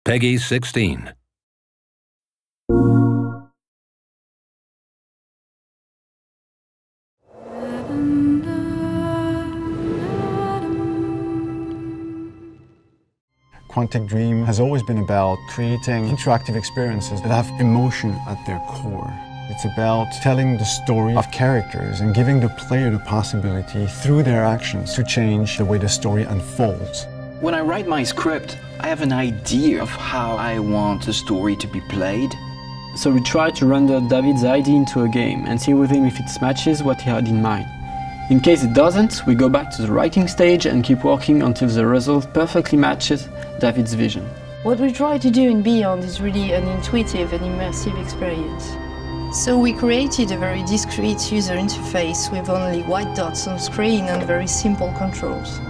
Peggy 16. Quantic Dream has always been about creating interactive experiences that have emotion at their core. It's about telling the story of characters and giving the player the possibility, through their actions, to change the way the story unfolds. When I write my script, I have an idea of how I want the story to be played. So we try to render David's idea into a game and see with him if it matches what he had in mind. In case it doesn't, we go back to the writing stage and keep working until the result perfectly matches David's vision. What we try to do in Beyond is really an intuitive and immersive experience. So we created a very discreet user interface with only white dots on screen and very simple controls.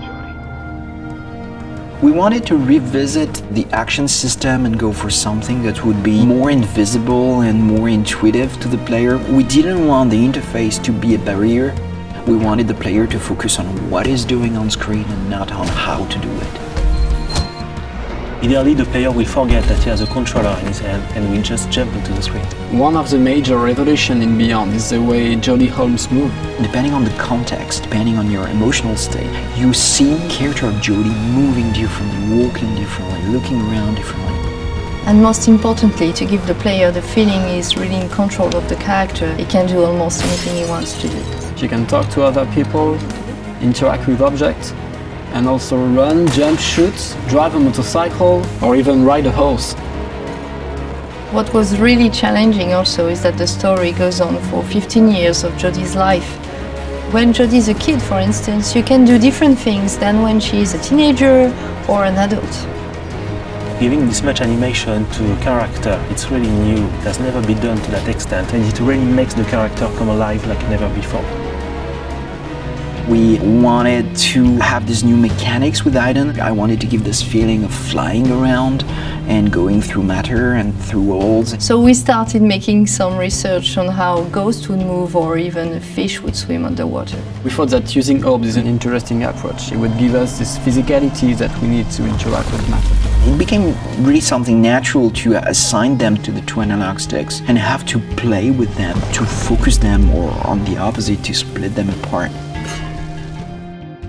We wanted to revisit the action system and go for something that would be more invisible and more intuitive to the player. We didn't want the interface to be a barrier. We wanted the player to focus on what he's doing on screen and not on how to do it. Ideally, the player will forget that he has a controller in his hand and will just jump into the screen. One of the major revolutions in Beyond is the way Jodie Holmes moves. Depending on the context, depending on your emotional state, you see the character of Jodie moving differently, walking differently, looking around differently. And most importantly, to give the player the feeling he's really in control of the character, he can do almost anything he wants to do. She can talk to other people, interact with objects, and also run, jump, shoot, drive a motorcycle, or even ride a horse. What was really challenging also is that the story goes on for 15 years of Jodie's life. When Jodie's a kid, for instance, you can do different things than when she is a teenager or an adult. Giving this much animation to a character, it's really new. It has never been done to that extent, and it really makes the character come alive like never before. We wanted to have these new mechanics with Aiden. I wanted to give this feeling of flying around and going through matter and through walls. So we started making some research on how ghosts would move or even a fish would swim underwater. We thought that using orbs is an interesting approach. It would give us this physicality that we need to interact with matter. It became really something natural to assign them to the two analog sticks and have to play with them, to focus them, or on the opposite, to split them apart.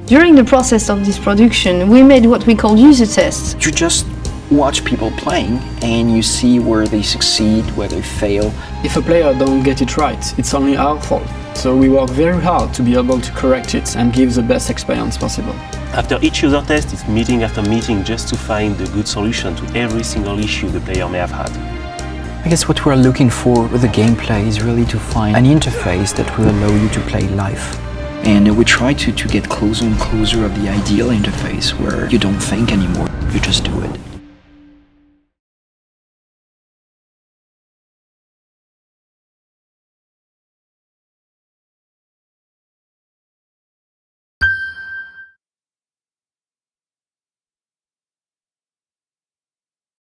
During the process of this production, we made what we call user tests. You just watch people playing and you see where they succeed, where they fail. If a player don't get it right, it's only our fault. So we work very hard to be able to correct it and give the best experience possible. After each user test, it's meeting after meeting just to find the good solution to every single issue the player may have had. I guess what we're looking for with the gameplay is really to find an interface that will allow you to play live. And we try to get closer and closer of the ideal interface where you don't think anymore, you just do it.